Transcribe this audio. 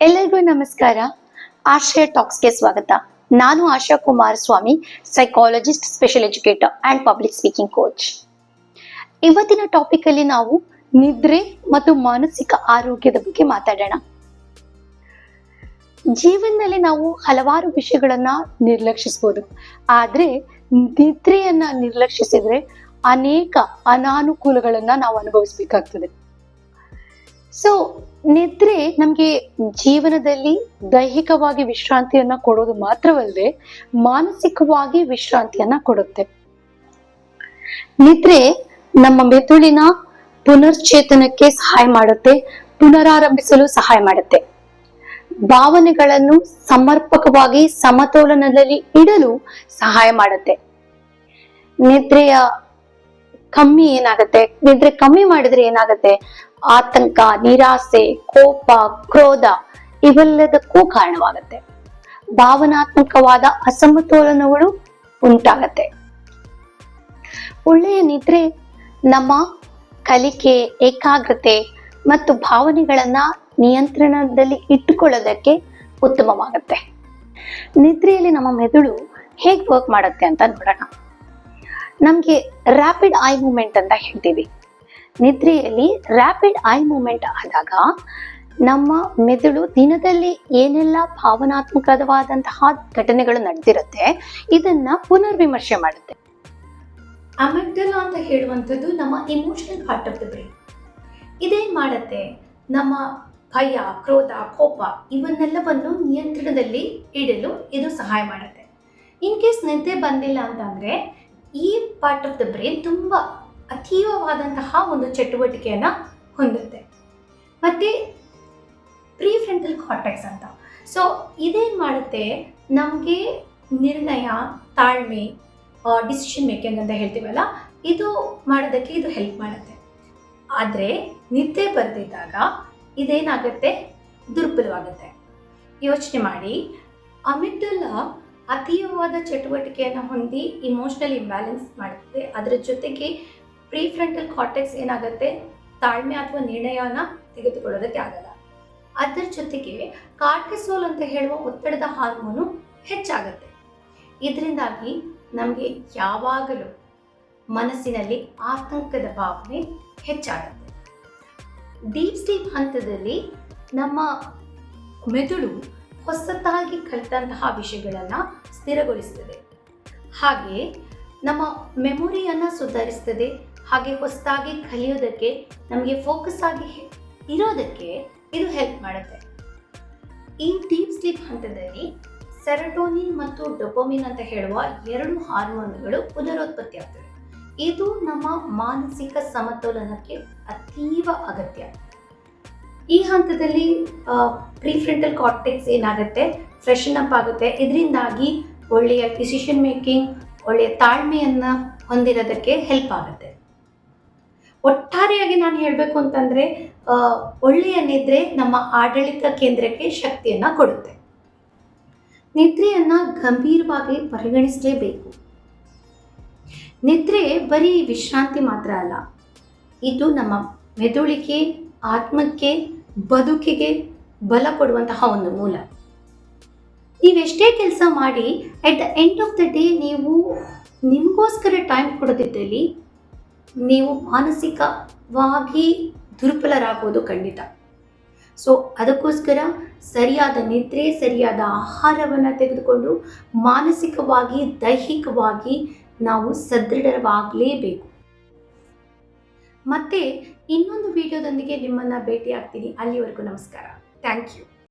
ಎಲ್ಲರಿಗೂ ನಮಸ್ಕಾರ. ಆಶ್ರಯ ಟಾಕ್ಸ್ಗೆ ಸ್ವಾಗತ. ನಾನು Asha Kumaraswamy, psychologist, special educator and public speaking coach. ಇವತ್ತಿನ ಟಾಪಿಕ್ ಅಲ್ಲಿ ನಾವು ನಿದ್ರೆ ಮತ್ತು ಮಾನಸಿಕ ಆರೋಗ್ಯದ ಬಗ್ಗೆ ಮಾತಾಡೋಣ. ಜೀವನದಲ್ಲಿ ನಾವು ಹಲವಾರು ವಿಷಯಗಳನ್ನ ನಿರ್ಲಕ್ಷಿಸಬಹುದು, ಆದ್ರೆ ನಿದ್ರೆಯನ್ನ ನಿರ್ಲಕ್ಷಿಸಿದ್ರೆ ಅನೇಕ ಅನಾನುಕೂಲಗಳನ್ನ ನಾವು ಅನುಭವಿಸಬೇಕಾಗ್ತದೆ. ಸೊ ನಿದ್ರೆ ನಮ್ಗೆ ಜೀವನದಲ್ಲಿ ದೈಹಿಕವಾಗಿ ವಿಶ್ರಾಂತಿಯನ್ನ ಕೊಡೋದು ಮಾತ್ರವಲ್ಲದೆ ಮಾನಸಿಕವಾಗಿ ವಿಶ್ರಾಂತಿಯನ್ನ ಕೊಡುತ್ತೆ. ನಿದ್ರೆ ನಮ್ಮ ಮೆದುಳಿನ ಪುನರ್ಚೇತನಕ್ಕೆ ಸಹಾಯ ಮಾಡುತ್ತೆ, ಪುನರಾರಂಭಿಸಲು ಸಹಾಯ ಮಾಡುತ್ತೆ. ಭಾವನೆಗಳನ್ನು ಸಮರ್ಪಕವಾಗಿ ಸಮತೋಲನದಲ್ಲಿ ಇಡಲು ಸಹಾಯ ಮಾಡುತ್ತೆ. ನಿದ್ರೆ ಕಮ್ಮಿ ಮಾಡಿದ್ರೆ ಏನಾಗುತ್ತೆ? ಆತಂಕ, ನಿರಾಸೆ, ಕೋಪ, ಕ್ರೋಧ ಇವೆಲ್ಲದಕ್ಕೂ ಕಾರಣವಾಗುತ್ತೆ. ಭಾವನಾತ್ಮಕವಾದ ಅಸಮತೋಲನಗಳು ಉಂಟಾಗತ್ತೆ. ಒಳ್ಳೆಯ ನಿದ್ರೆ ನಮ್ಮ ಕಲಿಕೆ, ಏಕಾಗ್ರತೆ ಮತ್ತು ಭಾವನೆಗಳನ್ನ ನಿಯಂತ್ರಣದಲ್ಲಿ ಇಟ್ಟುಕೊಳ್ಳೋದಕ್ಕೆ ಉತ್ತಮವಾಗುತ್ತೆ. ನಿದ್ರೆಯಲ್ಲಿ ನಮ್ಮ ಮೆದುಳು ಹೇಗೆ ವರ್ಕ್ ಮಾಡುತ್ತೆ ಅಂತ ನೋಡೋಣ. ನಮ್ಗೆ ರ್ಯಾಪಿಡ್ ಐ ಮೂವ್ಮೆಂಟ್ ಅಂತ ಹೇಳ್ತೀವಿ. ನಿದ್ರೆಯಲ್ಲಿ ರ್ಯಾಪಿಡ್ ಐ ಮೂವ್ಮೆಂಟ್ ಆದಾಗ ನಮ್ಮ ಮೆದುಳು ದಿನದಲ್ಲಿ ಏನೆಲ್ಲ ಭಾವನಾತ್ಮಕವಾದಂತಹ ಘಟನೆಗಳು ನಡೆದಿರುತ್ತೆ ಇದನ್ನ ಪುನರ್ವಿಮರ್ಶೆ ಮಾಡುತ್ತೆ. ಅಮಿಗ್ಡಲಾ ಅಂತ ಹೇಳುವಂಥದ್ದು ನಮ್ಮ emotional part of the brain. ಇದೇನ್ ಮಾಡುತ್ತೆ? ನಮ್ಮ ಭಯ, ಕ್ರೋಧ, ಕೋಪ ಇವನ್ನೆಲ್ಲವನ್ನು ನಿಯಂತ್ರಣದಲ್ಲಿ ಇಡಲು ಇದು ಸಹಾಯ ಮಾಡುತ್ತೆ. ಇನ್ ಕೇಸ್ ನಿದ್ದೆ ಬಂದಿಲ್ಲ ಅಂತಂದ್ರೆ ಈ ಪಾರ್ಟ್ ಆಫ್ ದ ಬ್ರೈನ್ ತುಂಬ ಅತೀವವಾದಂತಹ ಒಂದು ಚಟುವಟಿಕೆಯನ್ನ ಹೊಂದುತ್ತೆ. ಮತ್ತೆ ಪ್ರೀಫ್ರಂಟಲ್ ಕಾರ್ಟೆಕ್ಸ್ ಅಂತ, ಸೊ ಇದೇನ್ ಮಾಡುತ್ತೆ? ನಮಗೆ ನಿರ್ಣಯ, ತಾಳ್ಮೆ, ಡಿಸಿಷನ್ ಮೇಕಿಂಗ್ ಅಂತ ಹೇಳ್ತೀವಲ್ಲ, ಇದು ಮಾಡೋದಕ್ಕೆ ಇದು ಹೆಲ್ಪ್ ಮಾಡುತ್ತೆ. ಆದರೆ ನಿದ್ದೆ ಬರ್ದಿದ್ದಾಗ ಇದೇನಾಗುತ್ತೆ? ದುರ್ಬಲವಾಗುತ್ತೆ. ಯೋಚನೆ ಮಾಡಿ, ಅಮಿಗ್ಡಲಾ ಅತೀವವಾದ ಚಟುವಟಿಕೆಯನ್ನು ಹೊಂದಿ ಇಮೋಷನಲ್ ಇಂಬ್ಯಾಲೆನ್ಸ್ ಮಾಡುತ್ತೆ. ಅದರ ಜೊತೆಗೆ ಪ್ರೀಫ್ರಂಟಲ್ ಕಾರ್ಟೆಕ್ಸ್ ಏನಾಗುತ್ತೆ? ತಾಳ್ಮೆ ಅಥವಾ ನಿರ್ಣಯನ ತೆಗೆದುಕೊಳ್ಳೋದಕ್ಕೆ ಆಗಲ್ಲ. ಅದರ ಜೊತೆಗೆ ಕಾರ್ಟಿಸೋಲ್ ಅಂತ ಹೇಳುವ ಒತ್ತಡದ ಹಾರ್ಮೋನು ಹೆಚ್ಚಾಗುತ್ತೆ. ಇದರಿಂದಾಗಿ ನಮಗೆ ಯಾವಾಗಲೂ ಮನಸ್ಸಿನಲ್ಲಿ ಆತಂಕದ ಭಾವನೆ ಹೆಚ್ಚಾಗುತ್ತೆ. ಡೀಪ್ ಸ್ಲೀಪ್ ಹಂತದಲ್ಲಿ ನಮ್ಮ ಮೆದುಳು ಹೊಸತಾಗಿ ಕಲಿತಂತಹ ವಿಷಯಗಳನ್ನು ಸ್ಥಿರಗೊಳಿಸ್ತದೆ, ಹಾಗೆ ನಮ್ಮ ಮೆಮೊರಿಯನ್ನು ಸುಧಾರಿಸ್ತದೆ, ಹಾಗೆ ಹೊಸದಾಗಿ ಕಲಿಯೋದಕ್ಕೆ, ನಮಗೆ ಫೋಕಸ್ ಆಗಿ ಇರೋದಕ್ಕೆ ಇದು ಹೆಲ್ಪ್ ಮಾಡುತ್ತೆ. ಈ ಡೀಪ್ ಸ್ಲೀಪ್ ಹಂತದಲ್ಲಿ ಸೆರೋಟೋನಿನ್ ಮತ್ತು ಡೋಪಮಿನ್ ಅಂತ ಹೇಳುವ ಎರಡು ಹಾರ್ಮೋನ್ಗಳು ಪುನರುತ್ಪತ್ತಿ ಆಗ್ತವೆ. ಇದು ನಮ್ಮ ಮಾನಸಿಕ ಸಮತೋಲನಕ್ಕೆ ಅತೀವ ಅಗತ್ಯ. ಈ ಹಂತದಲ್ಲಿ ಪ್ರೀಫ್ರಂಟಲ್ ಕಾರ್ಟೆಕ್ಸ್ ಏನಾಗುತ್ತೆ? ಫ್ರೆಶನ್ ಅಪ್ ಆಗುತ್ತೆ. ಇದರಿಂದಾಗಿ ಒಳ್ಳೆಯ ಡಿಸಿಷನ್ ಮೇಕಿಂಗ್, ಒಳ್ಳೆಯ ತಾಳ್ಮೆಯನ್ನು ಹೊಂದಿರೋದಕ್ಕೆ ಹೆಲ್ಪ್ ಆಗುತ್ತೆ. ಒಟ್ಟಾರೆಯಾಗಿ ನಾನು ಹೇಳಬೇಕು ಅಂತಂದರೆ, ಒಳ್ಳೆಯ ನಿದ್ರೆ ನಮ್ಮ ಆಡಳಿತ ಕೇಂದ್ರಕ್ಕೆ ಶಕ್ತಿಯನ್ನು ಕೊಡುತ್ತೆ. ನಿದ್ರೆಯನ್ನು ಗಂಭೀರವಾಗಿ ಪರಿಗಣಿಸಲೇಬೇಕು. ನಿದ್ರೆ ಬರೀ ವಿಶ್ರಾಂತಿ ಮಾತ್ರ ಅಲ್ಲ, ಇದು ನಮ್ಮ ಮೆದುಳಿಗೆ, ಆತ್ಮಕ್ಕೆ, ಬದುಕಿಗೆ ಬಲ ಕೊಡುವಂತಹ ಒಂದು ಮೂಲ. ನೀವೆಷ್ಟೇ ಕೆಲಸ ಮಾಡಿ at the end of the day ನೀವು ನಿಮಗೋಸ್ಕರ ಟೈಮ್ ಕೊಡೋದಿದ್ದಲ್ಲಿ ನೀವು ಮಾನಸಿಕವಾಗಿ ದುರ್ಬಲರಾಗೋದು ಖಂಡಿತ. ಸೊ ಅದಕ್ಕೋಸ್ಕರ ಸರಿಯಾದ ನಿದ್ರೆ, ಸರಿಯಾದ ಆಹಾರವನ್ನು ತೆಗೆದುಕೊಂಡು ಮಾನಸಿಕವಾಗಿ, ದೈಹಿಕವಾಗಿ ನಾವು ಸದೃಢವಾಗಲೇಬೇಕು. ಮತ್ತೆ ಇನ್ನೊಂದು ವಿಡಿಯೋದೊಂದಿಗೆ ನಿಮ್ಮನ್ನು ಭೇಟಿ ಆಗ್ತೀನಿ. ಅಲ್ಲಿವರೆಗೂ ನಮಸ್ಕಾರ. Thank you.